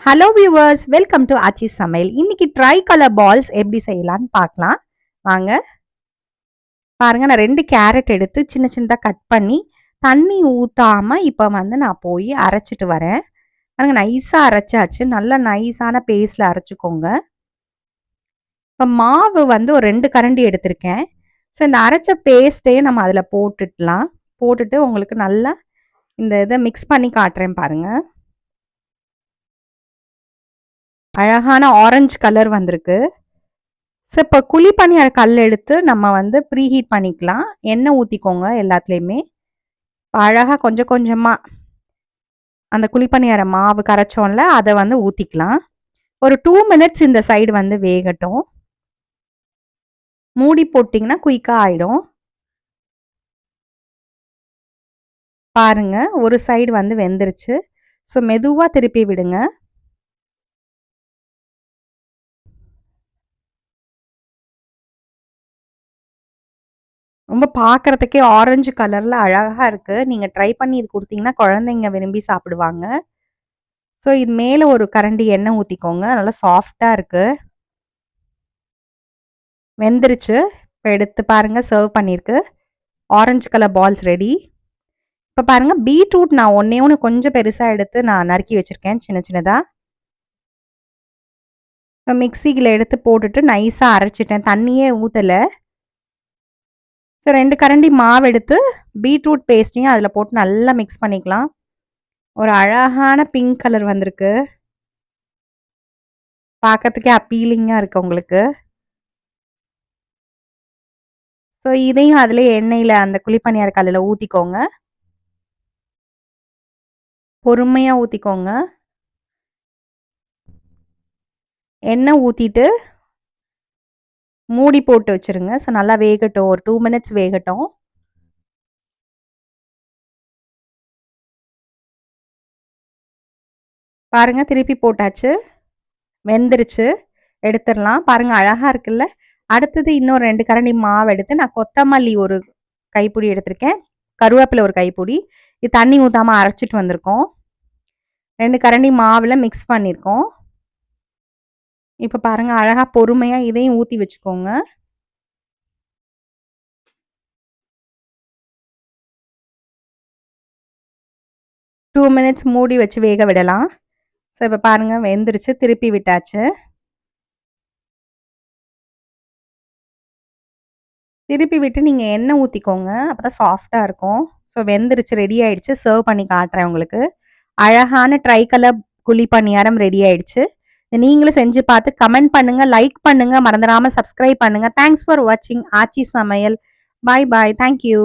Hello viewers, welcome to ஆச்சி சமையல். இன்னைக்கு try colour balls எப்படி செய்யலான்னு பார்க்கலாம் வாங்க. பாருங்க, நான் 2 கேரட் எடுத்து சின்ன சின்னதாக கட் பண்ணி தண்ணி ஊற்றாமல் இப்போ வந்து நான் போய் அரைச்சிட்டு வரேன். பாருங்க, நைஸாக அரைச்சாச்சு. நல்லா நைஸான பேஸ்டில் அரைச்சிக்கோங்க. இப்போ மாவு வந்து ஒரு 2 கரண்டி எடுத்திருக்கேன். ஸோ இந்த அரைச்ச பேஸ்ட்டையும் நம்ம அதில் போட்டுடலாம். போட்டுட்டு உங்களுக்கு நல்லா இந்த இதை மிக்ஸ் பண்ணி காட்டுறேன் பாருங்கள். அழகான ஆரஞ்சு கலர் வந்திருக்கு. ஸோ இப்போ குழி பணியார கல் எடுத்து நம்ம வந்து ப்ரீ ஹீட் பண்ணிக்கலாம். எண்ணெய் ஊற்றிக்கோங்க எல்லாத்துலேயுமே. அழகாக கொஞ்சம் கொஞ்சமாக அந்த குழி பணியார மாவு கரைச்சோம்ல அதை வந்து ஊற்றிக்கலாம். ஒரு 2 மினிட்ஸ் இந்த சைடு வந்து வேகட்டும். மூடி போட்டிங்கன்னா குயிக்காக ஆகிடும். பாருங்க, ஒரு சைடு வந்து வெந்துருச்சு. ஸோ மெதுவாக திருப்பி விடுங்க. ரொம்ப பார்க்குறதுக்கே ஆரஞ்சு கலரில் அழகாக இருக்குது. நீங்கள் ட்ரை பண்ணி இது கொடுத்தீங்கன்னா குழந்தைங்க விரும்பி சாப்பிடுவாங்க. ஸோ இது மேலே ஒரு கரண்டி எண்ணெய் ஊற்றிக்கோங்க. நல்லா சாஃப்டாக இருக்குது. வெந்துருச்சு. இப்போ எடுத்து பாருங்கள், சர்வ் பண்ணியிருக்கு. Orange colour balls ready. இப்போ பாருங்கள், பீட்ரூட் நான் ஒன்று கொஞ்சம் பெருசாக எடுத்து நான் நறுக்கி வச்சுருக்கேன் சின்ன சின்னதாக. இப்போ மிக்சியில் எடுத்து போட்டுட்டு நைஸாக அரைச்சிட்டேன். தண்ணியே ஊற்றலை. ஸோ 2 கரண்டி மாவு எடுத்து பீட்ரூட் பேஸ்ட்டையும் அதில் போட்டு நல்லா மிக்ஸ் பண்ணிக்கலாம். ஒரு அழகான பிங்க் கலர் வந்திருக்கு. பார்க்கறதுக்கே அப்பீலிங்காக இருக்குது உங்களுக்கு. ஸோ இதையும் அதில் எண்ணெயில் அந்த குழிப்பணியார கல்லில் ஊற்றிக்கோங்க. பொறுமையாக ஊற்றிக்கோங்க. எண்ணெய் ஊற்றிட்டு மூடி போட்டு வச்சுருங்க. ஸோ நல்லா வேகட்டும். ஒரு 2 மினிட்ஸ் வேகட்டும். பாருங்கள், திருப்பி போட்டாச்சு. வெந்துருச்சு. எடுத்துடலாம். பாருங்கள், அழகாக இருக்குல்ல. அடுத்தது இன்னும் 2 கரண்டி மாவு எடுத்து நான் கொத்தமல்லி ஒரு கைப்பிடி எடுத்திருக்கேன். கருவேப்பிலை ஒரு கைப்பிடி. இது தண்ணி ஊற்றாமல் அரைச்சிட்டு வந்திருக்கோம். 2 கரண்டி மாவில் மிக்ஸ் பண்ணியிருக்கோம். இப்போ பாருங்கள், அழகாக பொறுமையாக இதையும் ஊற்றி வச்சுக்கோங்க. டூ மினிட்ஸ் மூடி வச்சு வேக விடலாம். ஸோ இப்போ பாருங்கள், வெந்துருச்சு. திருப்பி விட்டாச்சு. திருப்பி விட்டு நீங்கள் எண்ணெய் ஊற்றிக்கோங்க. அப்போ தான் சாஃப்டாக இருக்கும். ஸோ வெந்துருச்சு, ரெடி ஆகிடுச்சு. சர்வ் பண்ணி காட்டுறேன் உங்களுக்கு. அழகான ட்ரை கலர் குழி பணியாரம் ரெடி ஆகிடுச்சு. நீங்களும் செஞ்சு பார்த்து கமெண்ட் பண்ணுங்கள், லைக் பண்ணுங்கள், மறந்துடாமல் சப்ஸ்கிரைப் பண்ணுங்கள். தேங்க்ஸ் ஃபார் வாட்சிங் ஆச்சி சமையல். பாய் பாய். தேங்க்யூ.